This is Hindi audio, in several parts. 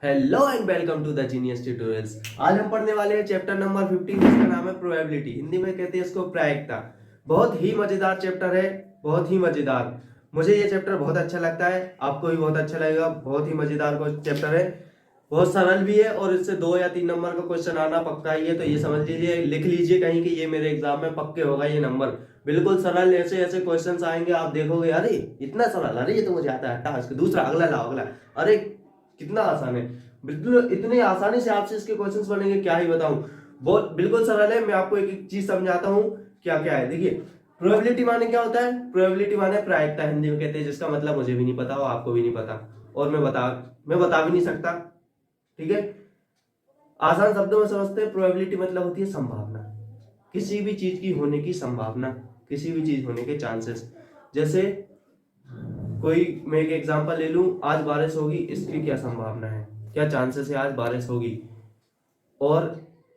Hello and welcome to the genius tutorials. आज हम पढ़ने वाले हैं चैप्टर नंबर 15 जिसका नाम है प्रोबेबिलिटी। हिंदी में कहते हैं इसको प्रायिकता। बहुत ही मजेदार चैप्टर है, बहुत ही मजेदार। मुझे ये चैप्टर बहुत अच्छा लगता है, आपको भी बहुत अच्छा लगेगा। बहुत ही मजेदार चैप्टर है, बहुत सरल भी है और इससे 2 या 3 नंबर का क्वेश्चन आना पक्का ही है। तो ये समझ लीजिए, लिख लीजिए कहीं कि ये मेरे एग्जाम में पक्के होगा ये नंबर। बिल्कुल सरल ऐसे ऐसे क्वेश्चंस आएंगे, आप देखोगे अरे इतना सरल, अरे ये तो मुझे आता है टास्क। दूसरा अगला लाओ, अगला, अरे कितना आसान है। बिल्कुल इतनी आसानी से आपसे इसके क्वेश्चंस बनेंगे, क्या ही बताऊं। बहुत बिल्कुल सरल है। मैं आपको एक एक चीज समझाता हूं क्या क्या है। देखिए, प्रोबेबिलिटी माने क्या होता है? प्रोबेबिलिटी माने प्रायिकता हिंदी में कहते हैं, जिसका मतलब मुझे भी नहीं पता और आपको भी नहीं पता, और मैं बता भी नहीं सकता। ठीक है, आसान शब्दों में समझते हैं। प्रोबेबिलिटी मतलब होती है संभावना, किसी भी चीज की होने की संभावना, किसी भी चीज होने के चांसेस। जैसे कोई, मैं एक एग्जांपल ले लूं, आज बारिश होगी, इसकी क्या संभावना है, क्या चांसेस है आज बारिश होगी। और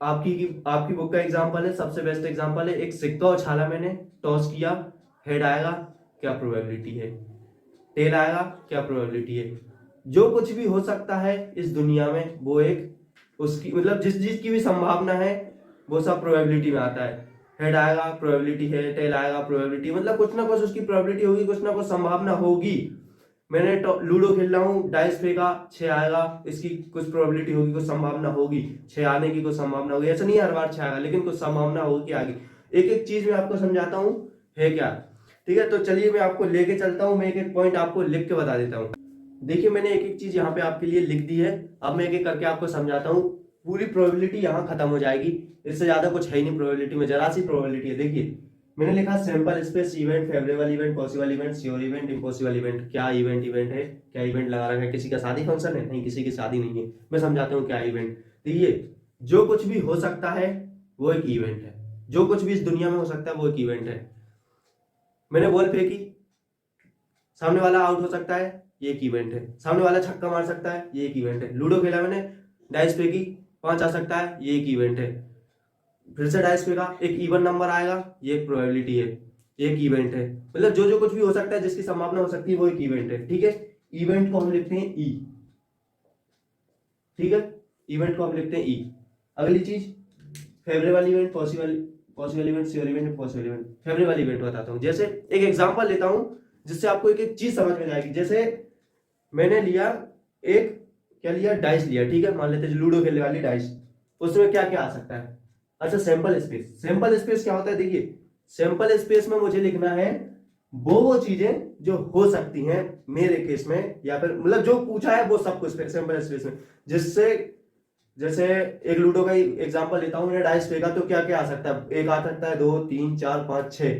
आपकी बुक का एग्जांपल है, सबसे बेस्ट एग्जांपल है, एक सिक्का उछाला मैंने, टॉस किया, हेड आएगा, क्या प्रोबेबिलिटी है। टेल आएगा, क्या प्रोबेबिलिटी है। जो कुछ भी हो सकता है इस दुनिया में, वो एक उसकी मतलब जिस चीज की भी संभावना है वो सब प्रोबेबिलिटी में आता है। हेड आएगा प्रोबेबिलिटी है, टेल आएगा प्रोबेबिलिटी, मतलब कुछ ना कुछ उसकी प्रोबेबिलिटी होगी, कुछ ना कुछ संभावना होगी। मैंने लूडो खेल रहा हूँ, डाइस फेंका, 6 आएगा, इसकी कुछ प्रोबेबिलिटी होगी, कुछ संभावना होगी, 6 आने की कुछ संभावना होगी। ऐसा नहीं है हर बार 6 आएगा, लेकिन कुछ संभावना होगी आगे। एक एक चीज मैं आपको समझाता हूँ है क्या। ठीक है, तो चलिए मैं आपको लेके चलता हूँ, मैं एक एक पॉइंट आपको लिख के बता देता हूँ। देखिए, मैंने एक एक चीज यहाँ पे आपके लिए लिख दी है। अब मैं एक एक करके आपको समझाता हूँ। पूरी प्रोबेबिलिटी यहाँ खत्म हो जाएगी, इससे ज्यादा कुछ है ही नहीं। प्रोबेबिलिटी में जरा सी प्रोबेबिलिटी है। देखिए, मैंने लिखा sample space, event, favourable event, possible event, sure event, impossible event. क्या इवेंट इवेंट है, क्या इवेंट लगा रखा है? किसी का शादी फंक्शन है? नहीं, किसी की शादी नहीं है। मैं समझाता हूँ क्या इवेंट। देखिए, जो कुछ भी हो सकता है वो एक इवेंट है। जो कुछ भी इस दुनिया में हो सकता है वो एक इवेंट है। मैंने बॉल फेंकी, सामने वाला आउट हो सकता है, ये एक इवेंट है। सामने वाला छक्का मार सकता है, ये एक इवेंट है। लूडो खेला मैंने, डाइस फेंकी, 5 आ सकता है, ये एक इवेंट है। फिर से डाइस फेंका, एक इवन नंबर आएगा, ये एक प्रोबेबिलिटी है, एक इवेंट है। मतलब जो जो कुछ भी हो सकता है, जिसकी संभावना हो सकती है, वो एक इवेंट है। ठीक है, इवेंट को हम लिखते हैं ई। ठीक है, इवेंट को हम लिखते हैं ई। अगली चीज, favourable event, possible possible event, sure event, impossible event. Favourable event बताता हूँ। जैसे एक एग्जांपल लेता हूँ जिससे आपको एक एक चीज समझ में जाएगी। जैसे मैंने लिया एक, क्या लिया, डाइस लिया। ठीक है, मान लेते हैं लूडो खेलने वाली डाइस। उसमें क्या क्या आ सकता है? अच्छा, सैंपल स्पेस। सैंपल स्पेस क्या होता है? देखिए, सैंपल स्पेस में मुझे लिखना है वो चीजें जो हो सकती हैं मेरे केस में, या फिर मतलब जो पूछा है वो सब कुछ सैंपल स्पेस में। जिससे, जैसे एक लूडो का एग्जांपल लेता हूं, मैंने डाइस फेंका तो क्या क्या आ सकता है? एक आ सकता है, 2, 3, 4, 5, 6,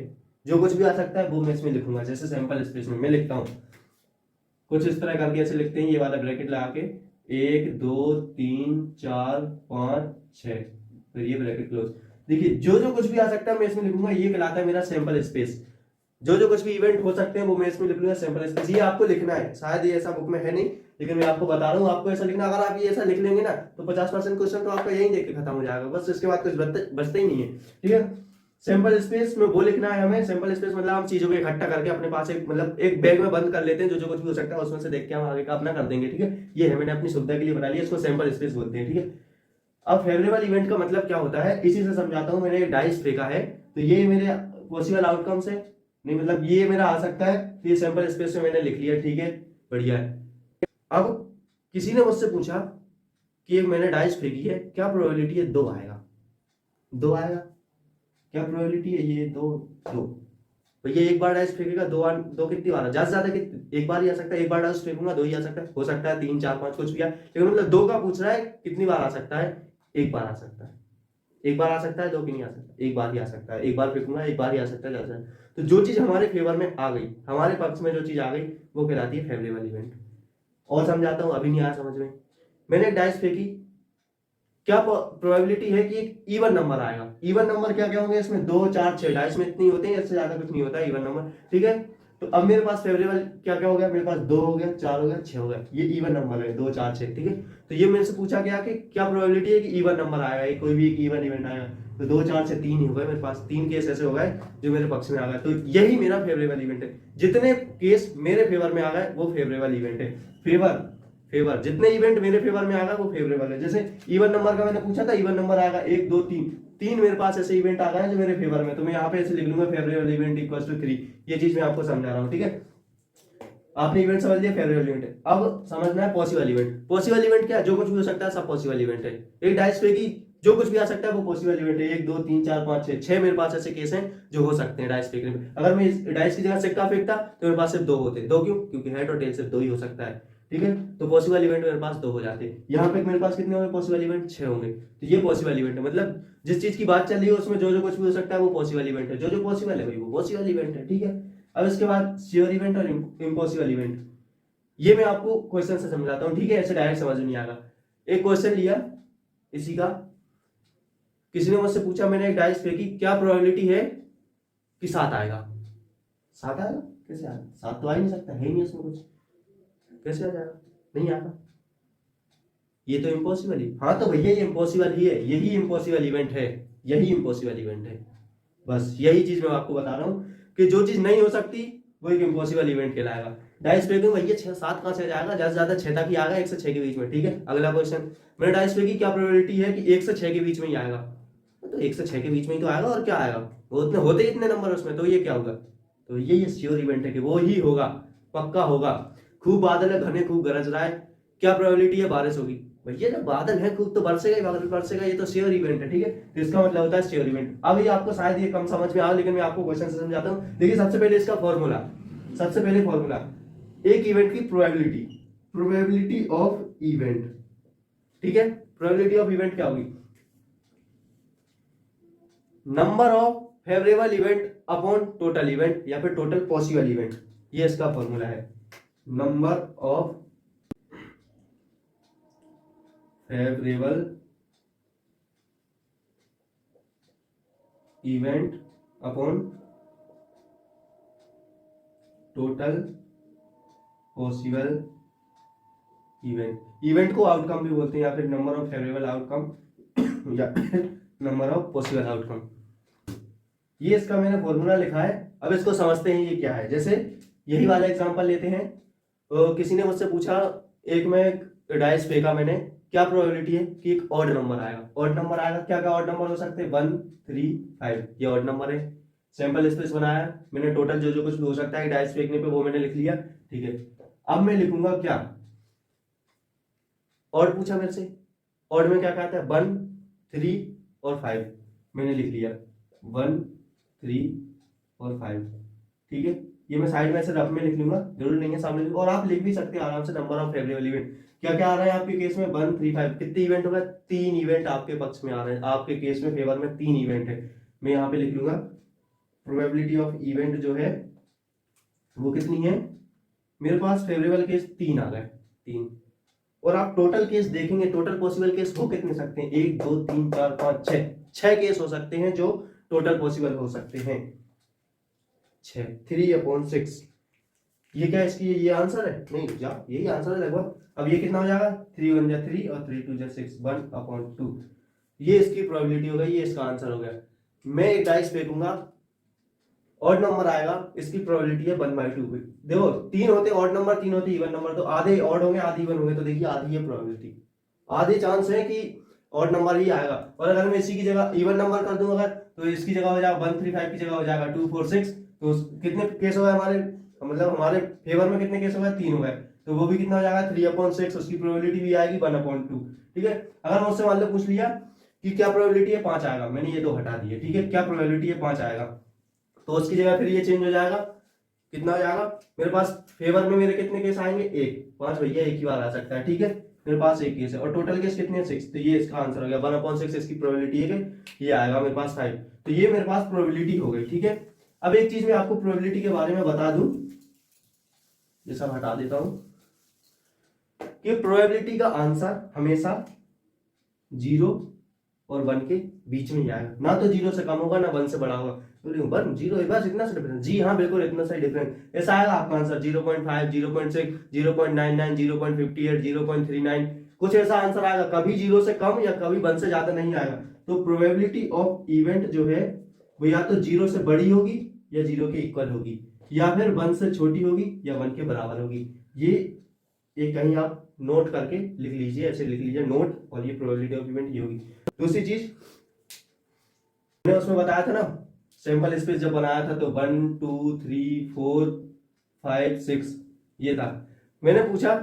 जो कुछ भी आ सकता है वो मैं इसमें लिखूंगा। जैसे सैंपल स्पेस में मैं लिखता हूं कुछ इस तरह करके, ऐसे लिखते हैं, ये वाला ब्रैकेट लगा के, 1, 2, 3, 4, 5, 6, फिर ये ब्रैकेट क्लोज। देखिए, जो जो कुछ भी आ सकता है मैं इसमें लिखूंगा, ये कहलाता है मेरा सैंपल स्पेस। जो जो कुछ भी इवेंट हो सकते हैं वो मैं इसमें लिख लूंगा सैंपल स्पेस। ये आपको लिखना है, शायद ये ऐसा बुक में है नहीं, लेकिन मैं आपको बता रहा हूँ आपको ऐसा लिखना। अगर आप ये ऐसा लिख लेंगे ना तो 50% क्वेश्चन तो आपका यही देख के खत्म हो जाएगा, बस इसके बाद कुछ बचता ही नहीं है। ठीक है, सैंपल स्पेस में वो लिखना है हमें। सैंपल स्पेस मतलब हम चीजों को इकट्ठा करके अपने पास एक, मतलब एक बैग में बंद कर लेते हैं, जो जो कुछ भी हो सकता है उसमें से देख के हम आगे का अपना कर देंगे। ठीक है, ये है मैंने अपनी सुविधा के लिए बना लिया, इसको सैंपल स्पेस बोलते हैं। ठीक है, अब फेवरेबल इवेंट का मतलब क्या होता है, इसी से समझाता हूं। मैंने एक डाइस फेंका है तो ये मेरे पॉसिबल आउटकम्स है, नहीं मतलब ये मेरा आ सकता है, तो ये सैंपल स्पेस में मैंने लिख लिया। ठीक है, बढ़िया है। अब किसी ने मुझसे पूछा कि एक मैंने डाइस फेंकी है, क्या प्रोबेबिलिटी है 2 आएगा? 2 आएगा, क्या प्रोबेबिलिटी है? ये 2, 2। भैया एक बार डाइस फेंकेगा, 2 कितनी बार? ज्यादा से ज्यादा एक बार ही आ सकता है। एक बार डाइस फेंकूंगा 2 ही आ सकता है, हो सकता है 3, 4, 5 कुछ भी आए, लेकिन मतलब 2 का पूछ रहा है, कितनी बार आ सकता है? एक बार आ सकता है। एक बार आ सकता है, 2 की नहीं आ सकता, एक बार ही आ सकता है। एक बार फेंकूंगा, एक बार ही आ सकता है, ज्यादा। तो जो चीज हमारे फेवर में आ गई, हमारे पक्ष में जो चीज आ गई, वो कहलाती है फेवरेबल इवेंट। और समझाता हूं, अभी नहीं आया समझ में। मैंने एक डाइस फेंकी, क्या प्रोबेबिलिटी है कि एक इवन नंबर आएगा। इवन नंबर क्या क्या होंगे इसमें? 2, 4, 6, डाइस में इतने होते हैं, इससे ज्यादा कुछ नहीं होता है इवन नंबर। ठीक है, तो अब मेरे पास फेवरेबल क्या क्या हो गया? मेरे पास 2 हो गया, 4 हो गया, 6 हो गया, ये इवन नंबर है, 2, 4, 6। ठीक है, तो ये मेरे से पूछा गया कि क्या प्रोबेबिलिटी है कि इवन नंबर आएगा, कोई भी एक इवन इवेंट आएगा। तो 2, 4, 6, 3 ही हो गए मेरे पास। 3 केस ऐसे हो गए जो मेरे पक्ष में आ गए, तो यही मेरा फेवरेबल इवेंट है। जितने केस मेरे फेवर में आ गए वो फेवरेबल इवेंट है। फेवर फेवर, जितने इवेंट मेरे फेवर में आएगा वो फेवरेबल है। जैसे इवन नंबर का मैंने पूछा था, इवन नंबर आएगा 1 2 3, 3 मेरे पास ऐसे इवेंट आ गए हैं जो मेरे फेवर में, तो मैं यहाँ पे ऐसे लिख लूंगा फेवरेबल इवेंट इक्वल टू 3। ये चीज मैं आपको समझा रहा हूँ, ठीक है। आपने इवेंट समझ लिया, फेवरेबल इवेंट है। अब समझना है पॉसिबल इवेंट। पॉसिबल इवेंट क्या है? जो कुछ भी हो सकता है सब पॉसिबल इवेंट है। एक डाइस फेंकी, जो कुछ भी आ सकता है वो पॉसिबल इवेंट है। 1 2 3 4 5 6, 6 मेरे पास ऐसे केस हैं जो हो सकते हैं डाइस फेंकने में। अगर मैं इस डाइस की जगह सिक्का फेंकता तो मेरे पास सिर्फ 2 होते। 2 क्यों? क्योंकि हेड और टेल सिर्फ 2 ही हो सकता है, ठीक है। तो पॉसिबल इवेंट मेरे पास 2 हो जाते हैं। यहाँ पे मेरे पास कितने होंगे पॉसिबल इवेंट? 6 होंगे। तो ये पॉसिबल इवेंट है, मतलब जिस चीज की बात चल रही है उसमें जो जो कुछ भी हो सकता है वो पॉसिबल इवेंट है। जो जो पॉसिबल है भाई वो पॉसिबल इवेंट है, ठीक है। अब इसके बाद श्योर इवेंट और इम्पॉसिबल इवेंट, ये मैं आपको क्वेश्चन से समझाता हूँ, ठीक है। ऐसे डायरेक्ट समझ नहीं आएगा। एक क्वेश्चन लिया इसी का, किसी ने मुझसे पूछा, मैंने एक डाइस फेंकी, क्या प्रोबेबिलिटी है कि 7 आएगा? 7 आएगा? कैसे आएगा? 7 तो आ ही नहीं सकता, है ही नहीं उसमें कुछ, कैसे आ जाएगा? नहीं आएगा, ये तो इम्पॉसिबल ही। हाँ तो भैया ये इम्पॉसिबल ही है, यही इम्पॉसिबल इवेंट है, यही इम्पॉसिबल इवेंट है। बस यही चीज मैं आपको बता रहा हूँ कि जो चीज नहीं हो सकती वो एक इम्पॉसिबल इवेंट कहलाएगा। डाइस फेंकूंगा भैया 6 7 कहां से जाएगा? ज्यादा से ज्यादा 6 तक ही आएगा, 1 से 6 के बीच में, ठीक है। अगला क्वेश्चन, मैंने डाइस फेंकी, क्या प्रोबेबिलिटी है कि 1 से 6 के बीच में ही आएगा? तो 1 से 6 के बीच में ही तो आएगा, और क्या आएगा? वो उतने होते इतने नंबर उसमें, तो ये क्या होगा? तो ये श्योर इवेंट है कि वो ही होगा, पक्का होगा। खूब बादल है घने, खूब गरज रहा है, क्या प्रोबेबिलिटी है? बारिश होगी। भैया जब बादल है खूब तो बरसेगा ही, बादल बरसेगा, ये तो श्योर इवेंट है, ठीक है। तो इसका मतलब होता है श्योर इवेंट। अब ये आपको शायद ये कम समझ में आया, लेकिन मैं आपको क्वेश्चन से समझाता हूँ। देखिए सबसे पहले इसका फॉर्मूला, सबसे पहले फॉर्मूला, एक इवेंट की प्रोबेबिलिटी, प्रोबेबिलिटी ऑफ इवेंट, ठीक है। प्रोबेबिलिटी ऑफ इवेंट क्या होगी? Number of favourable event upon total event, या फिर टोटल पॉसिबल इवेंट, ये इसका फॉर्मूला है। Number of favourable event upon total possible event. Event को आउटकम भी बोलते हैं, या फिर नंबर ऑफ फेवरेबल आउटकम या नंबर ऑफ पॉसिबल आउटकम। ये इसका मैंने फॉर्मूला लिखा है। अब इसको समझते हैं ये क्या है। जैसे यही वाला एग्जांपल लेते हैं। किसी ने मुझसे पूछा, एक में डाइस फेंका मैंने, क्या प्रोबेबिलिटी है कि एक ऑड नंबर आएगा? ऑड नंबर आएगा, क्या क्या ऑड नंबर हो सकते हैं? 1 3 5, ये ऑड नंबर है। सैंपल स्पेस बनाया मैंने, टोटल जो जो कुछ भी हो सकता है डाइस फेंकने पे वो मैंने लिख लिया, ठीक है। अब मैं लिखूंगा क्या? ऑड पूछा मेरे से, ऑड में क्या कहता है? 1 3 और 5, मैंने लिख लिया 1 3 और 5, ठीक है। ये मैं साइड में ऐसे रफ में लिख लूंगा, जरूर नहीं है सामने, और आप लिख भी सकते हैं आराम से। नंबर ऑफ फेवरेबल इवेंट क्या क्या आ रहा है आपके केस में? 1 3 5, कितने इवेंट हो गए? 3 इवेंट आपके पक्ष में आ रहे हैं, आपके केस में फेवर में 3 इवेंट है। मैं यहाँ पे लिख लूंगा प्रोबेबिलिटी ऑफ इवेंट जो है वो कितनी है? मेरे पास फेवरेबल केस 3 आ गए, 3। और आप टोटल केस देखेंगे, टोटल पॉसिबल केस हो कितने सकते हैं? 1 2 3 4 5 6, 6 केस हो सकते हैं जो टोटल पॉसिबल हो सकते हैं। 6, 3/6, ये क्या इसकी ये आंसर है? नहीं जा, यही आंसर है लगभग। अब ये कितना हो जाएगा? 3 1 जा 3 और 3 2 जा 6, 1/2। ये इसकी प्रोबेबिलिटी हो गई, ये इसका आंसर हो गया। मैं एक डाइस फेंकूंगा, ऑड नंबर आएगा, इसकी प्रोबेबिलिटी है 1/2। देखो 3 होते ऑड नंबर, 3 होते इवन नंबर, तो आधे ऑड होंगे आधे इवन होंगे, तो देखिए आधी है प्रोबेबिलिटी, आधे चांस है कि ऑड नंबर ही आएगा। और अगर मैं इसी की जगह इवन नंबर कर दूं अगर, तो इसकी जगह हो जाएगा 1 3 5 की जगह हो जाएगा 2 4 6। तो कितने केस हो गए हमारे, मतलब हमारे फेवर में कितने केस हो गए? 3 हो गए। तो वो भी कितना हो जाएगा? 3/6, उसकी प्रोबेबिलिटी भी आएगी 1/2, ठीक है। अगर मुझसे मान लो पूछ लिया कि क्या प्रोबेबिलिटी है 5 आएगा, मैंने ये तो हटा दिया, ठीक है। क्या प्रोबेबिलिटी है 5 आएगा, तो उसकी जगह फिर ये चेंज हो जाएगा, कितना हो जाएगा? मेरे पास फेवर में मेरे कितने केस आएंगे? 1 5, भैया एक ही बार आ सकता है, ठीक है। मेरे पास एक केस है, और टोटल केस कितने हैं? 6, तो ये इसका आंसर हो गया 1/6। इसकी प्रोबेबिलिटी है कि ये आएगा मेरे पास 5, तो ये मेरे पास प्रोबेबिलिटी हो गई, ठीक है। अब एक चीज मैं आपको प्रोबेबिलिटी के बारे में बता दूं, ये सब हटा देता हूं, कि प्रोबेबिलिटी का आंसर हमेशा 0 और 1 के बीच में ही आएगा, ना तो 0 से कम होगा ना 1 से बड़ा होगा। तो 1 0 बस इतना सा डिफरेंस, जी हाँ बिल्कुल इतना सा डिफरेंस, ऐसा आएगा आपका आंसर 0.5 0.6 0.99 0.58 0.39, कुछ ऐसा आंसर आएगा, कभी 0 से कम या कभी 1 से ज्यादा नहीं आएगा। तो प्रोबेबिलिटी ऑफ इवेंट जो है वो या तो 0 से बड़ी होगी या 0 के इक्वल होगी, या फिर 1 से छोटी होगी या 1 के बराबर होगी। ये ये कहीं आप नोट करके लिख लीजिए, ऐसे लिख लीजिए नोट, और ये प्रोबेबिलिटी ऑफ इवेंट ये होगी। दूसरी चीज मैंने उसमें बताया था ना, सैंपल स्पेस जब बनाया था तो 1 2 3 4 5 6 ये था। मैंने पूछा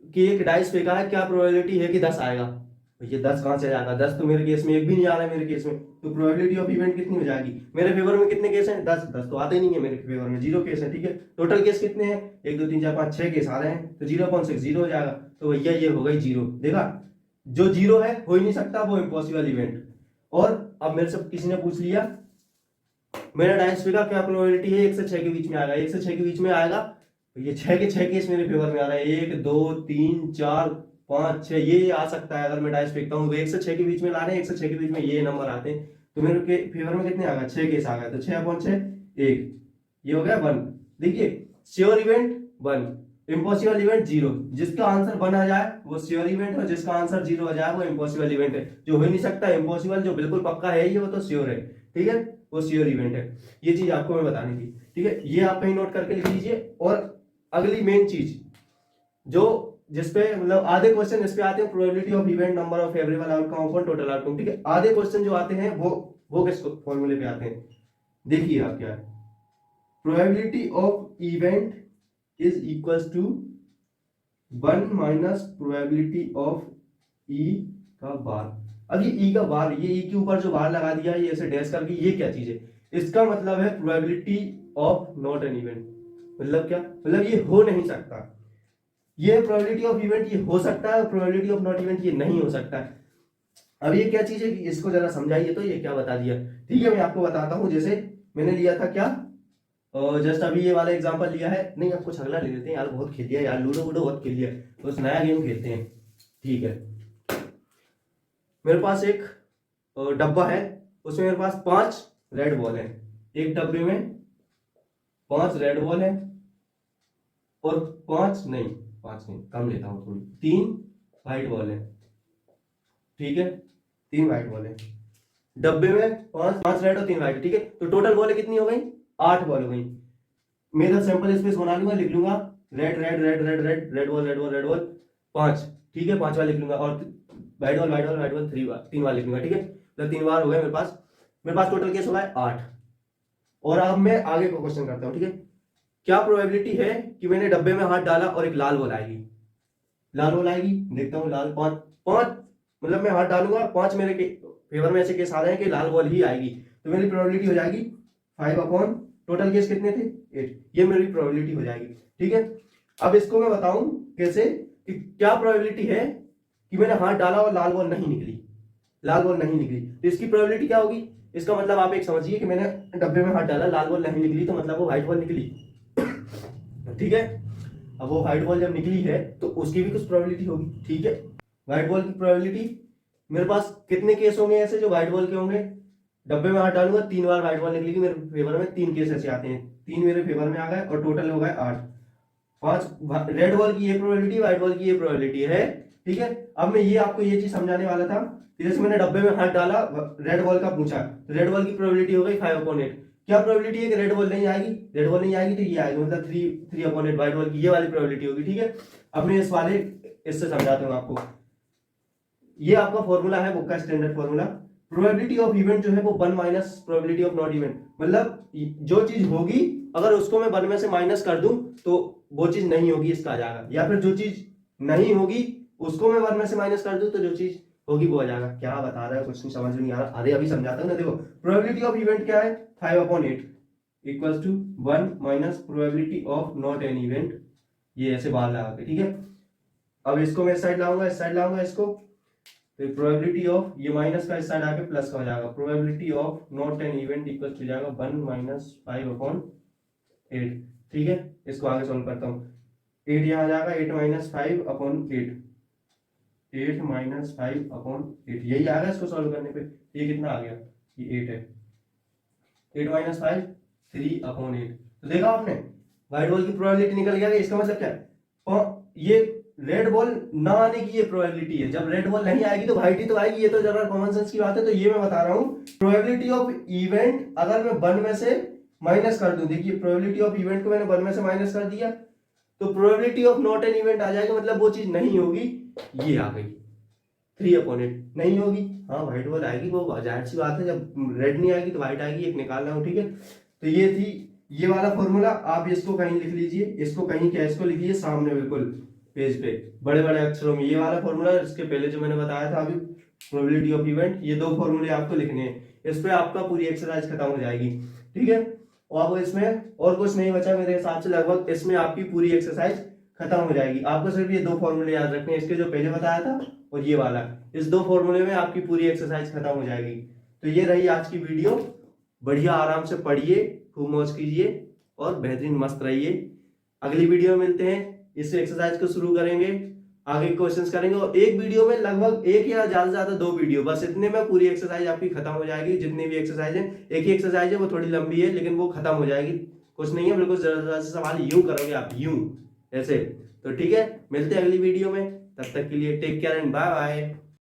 कि एक डाइस फेंका है, क्या प्रोबेबिलिटी है कि 10 आएगा? ये 10 कहां से आएगा? 10 तो मेरे केस में एक भी नहीं आ रहा है मेरे केस में, तो प्रोबेबिलिटी ऑफ इवेंट कितनी हो जाएगी? मेरे फेवर में कितने केस हैं? 10। 10 तो आते ही नहीं है मेरे फेवर में, 0 केस है। ठीक है, टोटल केस कितने हैं? 1 2 3 4 5 6 केस आ रहे हैं, तो 0.6 0 हो जाएगा। तो भैया ये हो गई 0। देखा, जो 0 है हो ही नहीं सकता, वो इम्पॉसिबल इवेंट। और अब मेरे से किसी ने पूछ लिया मेरा डाइस फेंका, क्या प्रोबेबिलिटी है 1 से 6 के बीच में आएगा? 1 से 6 के बीच में आएगा, ये 6 के 6 केस मेरे फेवर में आ रहा है। 1 2 3 4 5 6 ये आ सकता है। अगर मैं डाइस फेंकता हूँ तो 1 से 6 के बीच में ला रहे हैं, 1 से 6 के बीच में ये नंबर आते हैं, तो मेरे के फेवर में कितने आ गए? 6 केस आ गए, तो 6/6 1, ये हो गया 1। देखिए, श्योर इवेंट 1, इम्पॉसिबल इवेंट 0। जिसका आंसर 1 आ जाए वो श्योर इवेंट है, जिसका आंसर 0 आ जाए वो इम्पॉसिबल इवेंट है। जो हो ही नहीं सकता इम्पॉसिबल, जो बिल्कुल पक्का है ये वो तो श्योर है। ठीक है, वो श्योर इवेंट है। ये चीज आपको मैं बतानी थी। ठीक है, ये आप कहीं नोट करके लिख लीजिए। और अगली मेन चीज जो जिसपे मतलब आधे क्वेश्चन इस पे आते हैं, probability of event, number of favourable outcome upon total outcome. ठीक है, आधे क्वेश्चन जो आते हैं वो किस फॉर्मूले पे आते हैं? देखिए आप क्या है, probability of event is equals to 1 minus probability of E का बार। अब ये ई का बार, ये ई के ऊपर जो बार लगा दिया, ये ऐसे डैश करके, ये क्या चीज है? इसका मतलब है probability of not an event. मतलब क्या? मतलब ये हो नहीं सकता। ये प्रोबेबिलिटी ऑफ इवेंट ये हो सकता है, प्रोबेबिलिटी ऑफ नॉट इवेंट ये नहीं हो सकता है। अब ये क्या चीज है कि इसको जरा समझाइए, तो ये क्या बता दिया? ठीक है, मैं आपको बताता हूं। जैसे मैंने लिया था क्या, जस्ट अभी ये वाला एग्जांपल लिया है। नहीं, अब कुछ अगला ले लेते हैं यार, बहुत खेल लिया यार, लूडो वूडो बहुत खेल लिया, कुछ नया गेम खेलते हैं। ठीक है, मेरे पास एक डब्बा है, उसमें मेरे पास 5 रेड बॉल है। एक डब्बे में 5 रेड बॉल है और 5 नहीं, कम लेता हूं थोड़ी, 3 व्हाइट बॉल है। ठीक है, 3 व्हाइट बॉल है डब्बे में, 5 रेड और 3 व्हाइट। ठीक है, तो टोटल बॉल कितनी हो गई? 8 बॉल हो गई। मैं इधर सैंपल स्पेस बना लूंगा, लिख लूंगा red red red red red red ball red ball red ball 5। ठीक है, 5 बार लिख लूंगा, और white ball white ball white ball 3 बार लिख लूंगा। ठीक है, मतलब 3 बार हो गए मेरे पास टोटल केस हो गए 8। और अब मैं आगे को क्वेश्चन करता हूं। ठीक है, क्या प्रोबेबिलिटी है कि मैंने डब्बे में हाथ डाला और एक लाल बॉल आएगी? लाल बॉल आएगी, देखता हूँ लाल 5 मतलब मैं हाथ डालूंगा, 5 मेरे के फेवर में ऐसे केस आ रहे हैं कि लाल बॉल ही आएगी, तो मेरी प्रोबेबिलिटी हो जाएगी 5 टोटल केस कितने थे? 8। ये मेरी प्रोबेबिलिटी हो जाएगी। ठीक है, अब इसको मैं बताऊं कैसे कि क्या प्रोबेबिलिटी है कि मैंने हाथ डाला और लाल बॉल नहीं निकली, तो इसकी प्रोबेबिलिटी क्या होगी? इसका मतलब आप एक समझिए कि मैंने डब्बे में हाथ डाला, लाल बॉल नहीं निकली, तो मतलब वो व्हाइट बॉल निकली। ठीक है, अब वो व्हाइट बॉल जब निकली है तो उसकी भी कुछ प्रोबेबिलिटी होगी। ठीक है, व्हाइट बॉल की प्रोबेबिलिटी, मेरे पास कितने केस होंगे ऐसे जो व्हाइट बॉल के होंगे? डब्बे में हाथ डालूंगा, 3 बार व्हाइट बॉल निकलेगी मेरे फेवर में, 3 केस ऐसे आते हैं, 3 मेरे फेवर में आ गए और टोटल हो गए 8। 5 रेड बॉल की ये प्रोबेबिलिटी, व्हाइट बॉल की ये प्रोबेबिलिटी है। ठीक है, अब मैं ये आपको ये चीज समझाने वाला था कि जैसे मैंने डब्बे में हाथ डाला, रेड बॉल का पूछा, तो रेड बॉल की प्रोबेबिलिटी हो गई 5/8। क्या प्रोबेबिलिटी है कि रेड बॉल नहीं आएगी? रेड बॉल नहीं आएगी तो ये आएगी, मतलब 3/8 व्हाइट बॉल की ये वाली प्रोबेबिलिटी होगी। ठीक है, अब मैं इससे समझाता हूँ आपको। ये आपका फॉर्मूला है बुक का standard formula. Probability of event जो है वो 1 minus probability of not event, मतलब जो चीज होगी अगर उसको मैं 1 में से माइनस कर दूं तो वो चीज नहीं होगी, इसका आ जाएगा। या फिर जो चीज नहीं होगी उसको मैं 1 में से माइनस कर दूं तो जो चीज होगी वो आ जाएगा। क्या बता रहा है, कुछ समझ में नहीं आ रहा, अरे अभी समझाता हूं ना। देखो, प्रोबेबिलिटी ऑफ इवेंट क्या है? 5/8 equals to 1 minus probability of not an event, ये ऐसे बाहर लगा के। ठीक है, अब इसको मैं इस साइड लाऊंगा इसको, तो प्रोबेबिलिटी ऑफ ये माइनस का इस साइड आके प्लस का हो जाएगा। Probability of not an event equal हो जाएगा 1 माइनस 5/8। ठीक है, इसको आगे सॉल्व करता हूँ। 8 यहाँ जाएगा, 8 माइनस 5/8, 8 माइनस 5/8 यही आएगा इसको सॉल्व करने पे। ये कितना आ गया? ये 8 है। 8 माइनस 5 3/8। तो देखा आपने, व्हाइट बॉल की प्रोबेबिलिटी निकल गया। इसका मतलब क्या है? और ये रेड बॉल ना आने की ये प्रोबेबिलिटी है। जब रेड बॉल नहीं आएगी तो व्हाइट ही तो आएगी, ये तो जरा कॉमन सेंस की बात है। तो ये मैं बता रहा हूं, प्रोबेबिलिटी ऑफ इवेंट अगर मैं 1 में से माइनस कर दूं, देखिए प्रोबेबिलिटी ऑफ इवेंट को मैंने 1 में से माइनस कर दिया, तो probability of not an event आ जाएगा, मतलब वो चीज नहीं होगी, ये आ गई 3/8 नहीं होगी। हाँ व्हाइट बॉल आएगी, वो जाहिर सी बात है, जब रेड नहीं आएगी तो व्हाइट आएगी, एक निकालना हो, ठीक है। तो ये थी ये वाला फॉर्मूला, आप इसको कहीं लिख लीजिए, इसको कहीं क्या, इसको लिखिए सामने बिल्कुल पेज पे बड़े बड़े अक्षरों में, ये वाला फॉर्मूला, इसके पहले जो मैंने बताया था अभी प्रोबेबिलिटी ऑफ इवेंट, ये 2 फॉर्मूले आपको लिखने हैं, इस पे आपका पूरी एक्सरसाइज खत्म हो जाएगी, ठीक है। और अब इसमें और कुछ नहीं बचा मेरे हिसाब से, लगभग इसमें आपकी पूरी एक्सरसाइज खत्म हो जाएगी। आपको सिर्फ ये 2 फॉर्मूले याद रखने हैं, इसके जो पहले बताया था और ये वाला, इस 2 फॉर्मूले में आपकी पूरी एक्सरसाइज खत्म हो जाएगी। तो ये रही आज की वीडियो, बढ़िया आराम से पढ़िए, खूब मौज कीजिए और बेहतरीन मस्त रहिए। अगली वीडियो में मिलते हैं, इस एक्सरसाइज को शुरू करेंगे, आगे क्वेश्चंस करेंगे, और एक वीडियो में लगभग 1 या ज्यादा से ज्यादा 2 वीडियो, बस इतने में पूरी एक्सरसाइज आपकी खत्म हो जाएगी। जितनी भी एक्सरसाइज है, एक ही एक्सरसाइज है, वो थोड़ी लंबी है लेकिन वो खत्म हो जाएगी, कुछ नहीं है, बिल्कुल जरा से सवाल यूं करोगे आप, यूं ऐसे। तो ठीक है, मिलते हैं अगली वीडियो में, तब तक के लिए take care and bye bye.